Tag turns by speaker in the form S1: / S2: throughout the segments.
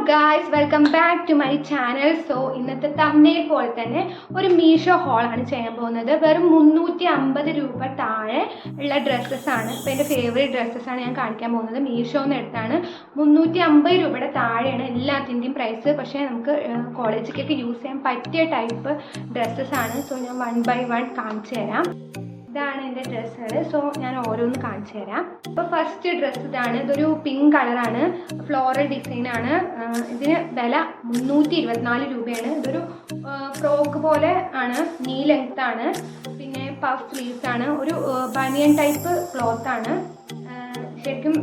S1: guys, welcome back to my channel. So ഇന്നത്തെ thumbnail പോലെ തന്നെ ഒരു മീഷോ haul ആണ് ചെയ്യാൻ പോകുന്നത്. വെറും 350 രൂപ താഴെ ഉള്ള ഡ്രസ്സസ് ആണ്. അപ്പോൾ എൻ്റെ ഫേവറേറ്റ് ഡ്രസ്സസ് ആണ് ഞാൻ കാണിക്കാൻ പോകുന്നത്. മീഷോന്ന് എടുത്താണ്. 350 രൂപയുടെ താഴെയാണ് എല്ലാത്തിൻ്റെയും പ്രൈസ്. പക്ഷേ നമുക്ക് കോളേജിലേക്ക് യൂസ് ചെയ്യാൻ പറ്റിയ ടൈപ്പ് ഡ്രസ്സസ് ആണ്. സോ ഞാൻ 1 by 1 കാണിച്ചു തരാം. ഇതാണ് എൻ്റെ ഡ്രസ്സുകൾ. സോ ഞാൻ ഓരോന്ന് കാണിച്ചു തരാം. അപ്പോൾ ഫസ്റ്റ് ഡ്രസ്സ് ഇതാണ്. ഇതൊരു പിങ്ക് കളറാണ്, ഫ്ലോറൽ ഡിസൈനാണ്. ഇതിന് വില 324 രൂപയാണ്. ഇതൊരു ഫ്രോക്ക് പോലെ ആണ്, നീ ലെങ്ത് ആണ്, പിന്നെ പഫ് സ്ലീവ്സ് ആണ്, ഒരു ബനിയൻ ടൈപ്പ് ക്ലോത്ത് ആണ്. ശരിക്കും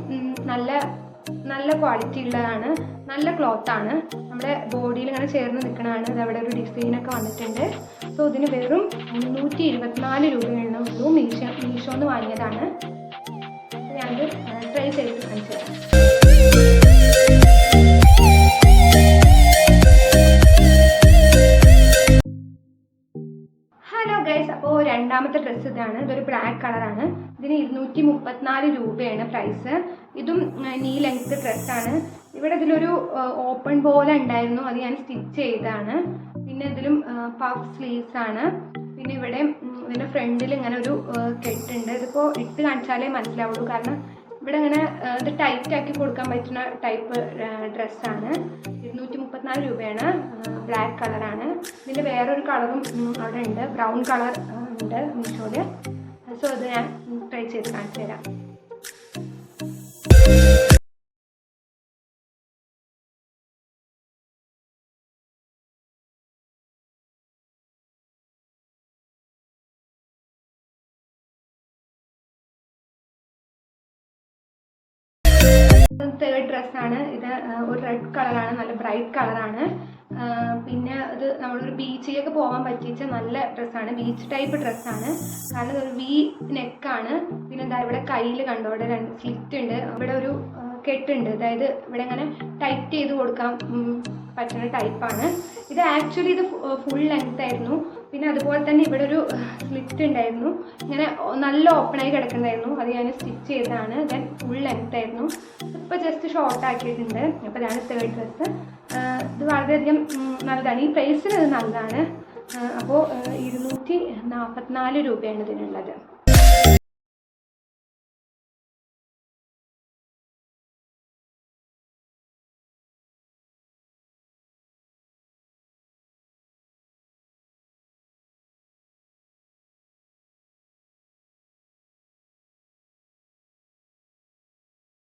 S1: നല്ല ക്വാളിറ്റി ഉള്ളതാണ്, നല്ല ക്ലോത്ത് ആണ്. നമ്മുടെ ബോഡിയിൽ ഇങ്ങനെ ചേർന്ന് നിൽക്കുന്നതാണ്. ഇത് ഒരു ഡിസൈനൊക്കെ വന്നിട്ടുണ്ട്. സോ ഇതിന് വെറും 324 രൂപയാണ്. ഉള്ളൂ. മീഷോന്ന് വാങ്ങിയതാണ്. ഞാനത് ട്രൈ ചെയ്ത് കാണിച്ചു തരാം. ഹലോ ഗൈസ്, അപ്പോൾ രണ്ടാമത്തെ ഡ്രസ്സ് ഇതാണ്. ഇതൊരു ബ്ലാക്ക് കളറാണ്. ഇതിന് 234 രൂപയാണ് പ്രൈസ്. ഇതും നീ ലെങ്ത് ഡ്രസ്സാണ്. ഇവിടെ ഇതിലൊരു ഓപ്പൺ പോലെ ഉണ്ടായിരുന്നു, അത് ഞാൻ സ്റ്റിച്ച് ചെയ്തതാണ്. പിന്നെ ഇതിലും പഫ് സ്ലീവ്സ് ആണ്. പിന്നെ ഇവിടെ ഇതിൻ്റെ ഫ്രണ്ടിൽ ഇങ്ങനെ ഒരു കെട്ടുണ്ട്. ഇതിപ്പോൾ ഇട്ട് കാണിച്ചാലേ മനസ്സിലാവുള്ളൂ, കാരണം ഇവിടെ ഇങ്ങനെ ഇത് ടൈറ്റ് ആക്കി കൊടുക്കാൻ പറ്റുന്ന ടൈപ്പ് ഡ്രസ്സാണ്. 234 രൂപയാണ്. ബ്ലാക്ക് കളറാണ്. ഇതിൻ്റെ വേറൊരു കളറും അവിടെ ഉണ്ട്, ബ്രൗൺ കളർ ഉണ്ട് മീഷോയിൽ. സോ ഇത് ഞാൻ ട്രൈ ചെയ്ത് കാണിച്ചു തരാം. തേർഡ് ഡ്രസ്സാണ് ഇത്. ഒരു റെഡ് കളറാണ്, നല്ല ബ്രൈറ്റ് കളറാണ്. പിന്നെ ഇത് നമ്മളൊരു ബീച്ചിലേക്ക് പോകാൻ പറ്റിച്ച നല്ല ഡ്രസ്സാണ്, ബീച്ച് ടൈപ്പ് ഡ്രസ്സാണ്. കാരണം ഇതൊരു വി നെക്കാണ്. പിന്നെ എന്താ ഇവിടെ കയ്യിൽ കണ്ടോ, ഇവിടെ 2 സ്ലിറ്റ് ഉണ്ട്, ഇവിടെ ഒരു കെട്ടുണ്ട്. അതായത് ഇവിടെ ഇങ്ങനെ ടൈറ്റ് ചെയ്ത് കൊടുക്കാൻ പറ്റുന്ന ടൈപ്പാണ് ഇത്. ആക്ച്വലി ഇത് ഫുൾ ലെങ്ത് ആയിരുന്നു. പിന്നെ അതുപോലെ തന്നെ ഇവിടെ ഒരു സ്ലിറ്റ് ഉണ്ടായിരുന്നു, ഇങ്ങനെ നല്ല ഓപ്പണായി കിടക്കുന്നുണ്ടായിരുന്നു. അത് ഞാൻ സ്റ്റിച്ച് ചെയ്തതാണ്. ദെൻ ഫുൾ ലെങ്ത് ആയിരുന്നു. ഇപ്പോൾ ജസ്റ്റ് ഷോർട്ട് ആക്കിയിട്ടുണ്ട്. അപ്പോൾ ഇതാണ് തേർഡ് ഡ്രസ്സ്. ഇത് വളരെയധികം നല്ലതാണ്. ഈ പ്രൈസിന് ഇത് നല്ലതാണ്. അപ്പോൾ 244 രൂപയാണ് ഇതിനുള്ളത്.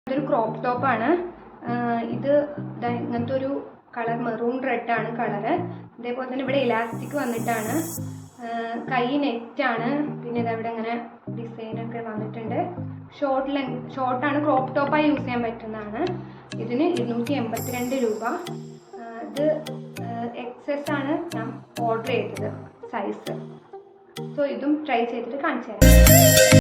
S1: ഇതൊരു ക്രോപ്പ് ടോപ്പാണ്. ഇത് ഇങ്ങനത്തെ ഒരു കളർ, മെറൂൺ റെഡ് ആണ് കളറ്. ഇതേപോലെ തന്നെ ഇവിടെ ഇലാസ്റ്റിക് വന്നിട്ടാണ്. കൈ നെറ്റാണ്. പിന്നെ ഇതവിടെ ഇങ്ങനെ ഡിസൈനൊക്കെ വന്നിട്ടുണ്ട്. ഷോർട്ടാണ്, ക്രോപ്പ് ടോപ്പായി യൂസ് ചെയ്യാൻ പറ്റുന്നതാണ്. ഇതിന് 282 രൂപ. ഇത് എക്സസ് ആണ് ഞാൻ ഓർഡർ ചെയ്തത് സൈസ്. സോ ഇതും ട്രൈ ചെയ്തിട്ട് കാണിച്ചു തരാം.